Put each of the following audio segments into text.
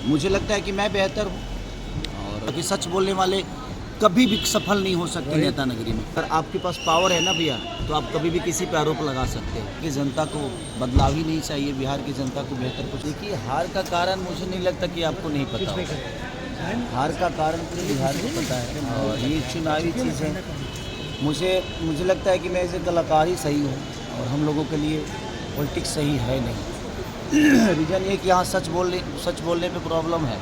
मुझे लगता है कि मैं बेहतर हूँ और कि सच बोलने वाले कभी भी सफल नहीं हो सकते नेता नगरी में। अगर आपके पास पावर है ना भैया, तो आप कभी भी किसी पे आरोप लगा सकते हैं कि जनता को बदलाव ही नहीं चाहिए, बिहार की जनता को बेहतर कुछ। देखिए, हार का कारण मुझे नहीं लगता कि आपको नहीं पता होगा। हार का कारण पूरे बिहार को पता है और ये चुनावी चीज़ है। मुझे लगता है कि मैं एज ए कलाकार ही सही हूँ और हम लोगों के लिए पॉलिटिक्स सही है नहीं। रीज़न ये कि यहाँ सच बोलने पे प्रॉब्लम है।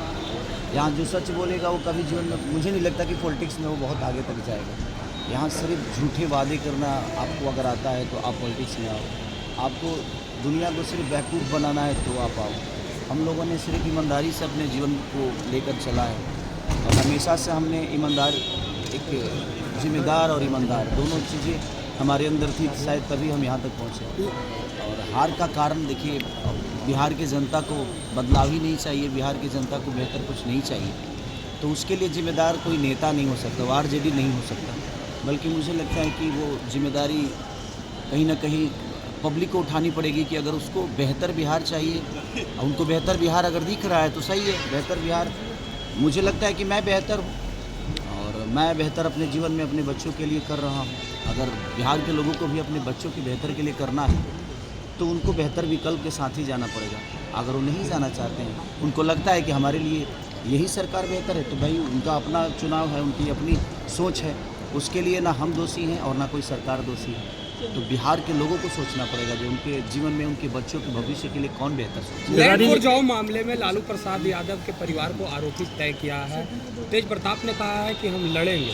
यहाँ जो सच बोलेगा वो कभी जीवन में, मुझे नहीं लगता कि पॉलिटिक्स में वो बहुत आगे तक जाएगा। यहाँ सिर्फ झूठे वादे करना आपको अगर आता है तो आप पॉलिटिक्स में आओ। आपको दुनिया को सिर्फ बेवकूफ़ बनाना है तो आप आओ। हम लोगों ने सिर्फ ईमानदारी से अपने जीवन को लेकर चला है और हमेशा से हमने एक जिम्मेदार और ईमानदार दोनों चीज़ें हमारे अंदर थी, शायद तभी हम यहाँ तक पहुँचे। और हार का कारण देखिए, बिहार की जनता को बदलाव ही नहीं चाहिए, बिहार की जनता को बेहतर कुछ नहीं चाहिए, तो उसके लिए जिम्मेदार कोई नेता नहीं हो सकता, वो आरजेडी नहीं हो सकता। बल्कि मुझे लगता है कि वो जिम्मेदारी कहीं ना कहीं पब्लिक को उठानी पड़ेगी कि अगर उसको बेहतर बिहार चाहिए, उनको बेहतर बिहार अगर दिख रहा है तो सही है, बेहतर बिहार। मुझे लगता है कि मैं बेहतर हूँ और मैं बेहतर अपने जीवन में अपने बच्चों के लिए कर रहा हूँ। अगर बिहार के लोगों को भी अपने बच्चों की बेहतर के लिए करना है तो उनको बेहतर विकल्प के साथ ही जाना पड़ेगा। अगर वो नहीं जाना चाहते हैं, उनको लगता है कि हमारे लिए यही सरकार बेहतर है, तो भाई उनका अपना चुनाव है, उनकी अपनी सोच है, उसके लिए ना हम दोषी हैं और ना कोई सरकार दोषी है। तो बिहार के लोगों को सोचना पड़ेगा जो उनके जीवन में उनके बच्चों के भविष्य के लिए कौन बेहतर सोचे। लैंड फॉर जॉब मामले में लालू प्रसाद यादव के परिवार को आरोपित तय किया है। तेज प्रताप ने कहा है कि हम लड़ेंगे।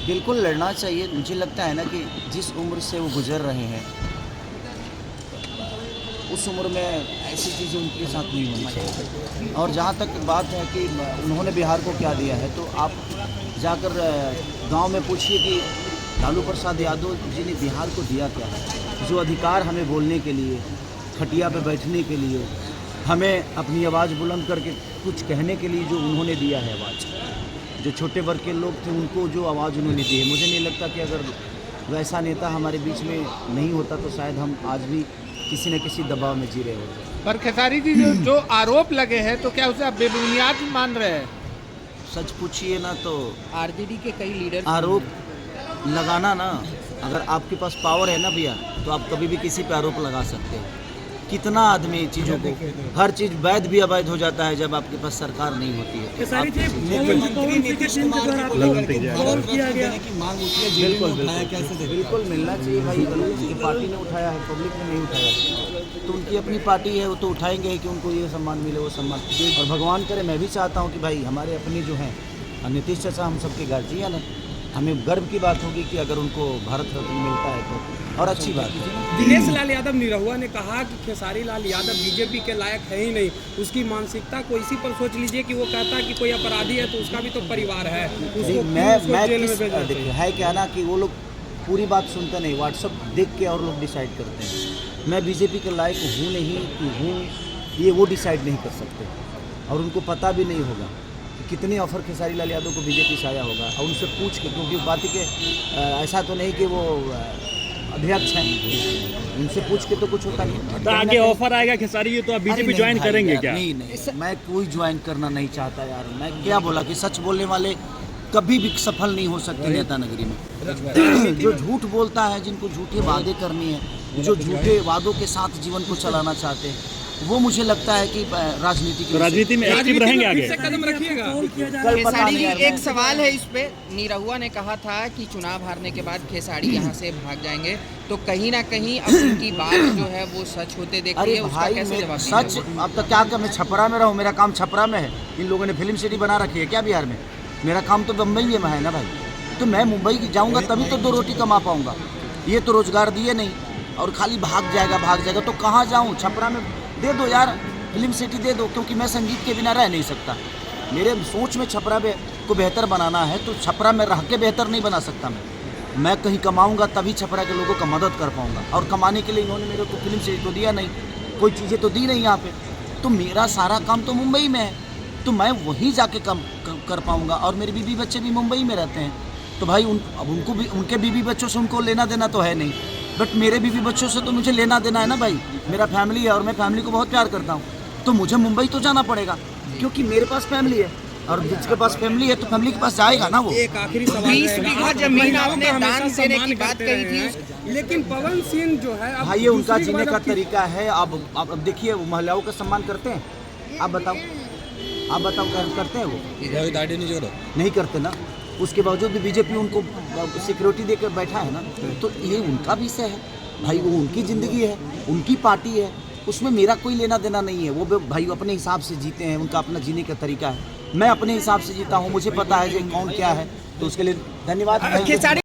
बिल्कुल लड़ना चाहिए। मुझे लगता है ना कि जिस उम्र से वो गुजर रहे हैं उस उम्र में ऐसी चीज़ें उनके साथ नहीं होनी चाहिए। और जहाँ तक बात है कि उन्होंने बिहार को क्या दिया है, तो आप जाकर गांव में पूछिए कि लालू प्रसाद यादव जी ने बिहार को दिया क्या है। जो अधिकार हमें बोलने के लिए, खटिया पे बैठने के लिए, हमें अपनी आवाज़ बुलंद करके कुछ कहने के लिए जो उन्होंने दिया है आवाज़, जो छोटे वर्ग के लोग थे उनको जो आवाज़ उन्होंने दी है, मुझे नहीं लगता कि अगर वैसा नेता हमारे बीच में नहीं होता तो शायद हम आज भी किसी न किसी दबाव में जी रहे होते। पर खेसारी जी जो आरोप लगे हैं तो क्या उसे आप बेबुनियाद मान रहे हैं? सच पूछिए ना तो आरजेडी के कई लीडर आरोप लगाना ना, अगर आपके पास पावर है ना भैया, तो आप कभी भी किसी पे आरोप लगा सकते हो। कितना आदमी चीज़ों को, हर चीज़ वैध भी अवैध हो जाता है जब आपके पास सरकार नहीं होती है। बिल्कुल मिलना चाहिए भाई। उनकी पार्टी ने उठाया है, पब्लिक ने नहीं उठाया, तो उनकी अपनी पार्टी है, वो तो उठाएंगे ही कि उनको ये सम्मान मिले, वो सम्मान। और भगवान करे, मैं भी चाहता हूँ कि भाई हमारे अपने जो हैं नीतीश चाचा हम सबके गार्जियन हैं, हमें गर्व की बात होगी कि अगर उनको भारत रत्न मिलता है तो, और अच्छी बात है। दिनेश लाल यादव निरहुआ ने कहा कि खेसारी लाल यादव बीजेपी के लायक है ही नहीं। उसकी मानसिकता को इसी पर सोच लीजिए कि वो कहता है कि कोई अपराधी है तो उसका भी तो परिवार है, उसको मैं है क्या ना कि वो लोग पूरी बात सुनते नहीं, व्हाट्सअप देख के और लोग डिसाइड करते हैं। मैं बीजेपी के लायक हूँ नहीं कि हूँ, ये वो डिसाइड नहीं कर सकते और उनको पता भी नहीं होगा कितने ऑफर खेसारी लाल यादव को बीजेपी से आया होगा। और उनसे पूछ के, क्योंकि बात के ऐसा तो नहीं कि वो अध्यक्ष हैं, उनसे पूछ के तो कुछ होता नहीं। तो आगे ऑफर आएगा खेसारी जी तो आप बीजेपी ज्वाइन करेंगे क्या? नहीं, मैं कोई ज्वाइन करना नहीं चाहता यार। मैं क्या बोला कि सच बोलने वाले कभी भी सफल नहीं हो सकते नेता नगरी में। जो झूठ बोलता है, जिनको झूठे वादे करनी है, जो झूठे वादों के साथ जीवन को चलाना चाहते हैं, वो मुझे लगता है कि राजनीति में एक्टिव रहेंगे आगे। कदम रखिएगा। खेसारी जी, एक सवाल है इस पे। निरहुआ ने कहा था कि चुनाव हारने के बाद खेसारी यहाँ से भाग जाएंगे, तो कहीं ना कहीं अब उनकी बात जो है वो सच होते देख रही है, उसका कैसे जवाब सच? अब तक क्या मैं छपरा में रहूँ, मेरा काम छपरा में है। इन लोगों ने फिल्म सिटी बना रखी है क्या बिहार में? मेरा काम तो बम्बई में है ना भाई। तो मैं मुंबई जाऊँगा तभी तो 2 रोटी कमा पाऊँगा। ये तो रोजगार दिए नहीं और खाली भाग जाएगा, तो कहाँ जाऊँ? छपरा में दे दो यार, फिल्म सिटी दे दो, क्योंकि मैं संगीत के बिना रह नहीं सकता। मेरे सोच में छपरा को बेहतर बनाना है, तो छपरा में रह के बेहतर नहीं बना सकता। मैं कहीं कमाऊंगा तभी छपरा के लोगों का मदद कर पाऊंगा, और कमाने के लिए इन्होंने मेरे को फिल्म सिटी तो दिया नहीं, कोई चीज़ें तो दी नहीं यहाँ पे। तो मेरा सारा काम तो मुंबई में है, तो मैं वहीं जाके काम कर पाऊंगा। और मेरे बीवी बच्चे भी मुंबई में रहते हैं, तो भाई अब उनको भी, उनके बीवी बच्चों से उनको लेना देना तो है नहीं, बट मेरे बीवी बच्चों से तो मुझे लेना देना है ना भाई। मेरा फैमिली है और मैं फैमिली को बहुत प्यार करता हूँ, तो मुझे मुंबई तो जाना पड़ेगा। क्योंकि मेरे पास फैमिली है और जिसके पास फैमिली है तो फैमिली के पास जाएगा ना वो। एक आखिरी सवाल 20 है। बीघा आप जमीन महिलाओं आपने का दान हमेशा देने की सम्मान बात करते कही थी। रहे हैं। लेकिन पवन सिंह जो है अब भाई ये उनका दूसरी जीने बार का अब तरीका है। अब देखिए वो महिलाओं का सम्मान करते हैं, आप बताओ करते हैं वो? नहीं करते ना। उसके बावजूद भी बीजेपी उनको सिक्योरिटी देकर बैठा है ना, तो ये उनका विषय है भाई, वो उनकी ज़िंदगी है, उनकी पार्टी है, उसमें मेरा कोई लेना देना नहीं है। वो भाई अपने हिसाब से जीते हैं, उनका अपना जीने का तरीका है। मैं अपने हिसाब से जीता हूँ, मुझे पता है कि कौन क्या है, तो उसके लिए धन्यवाद।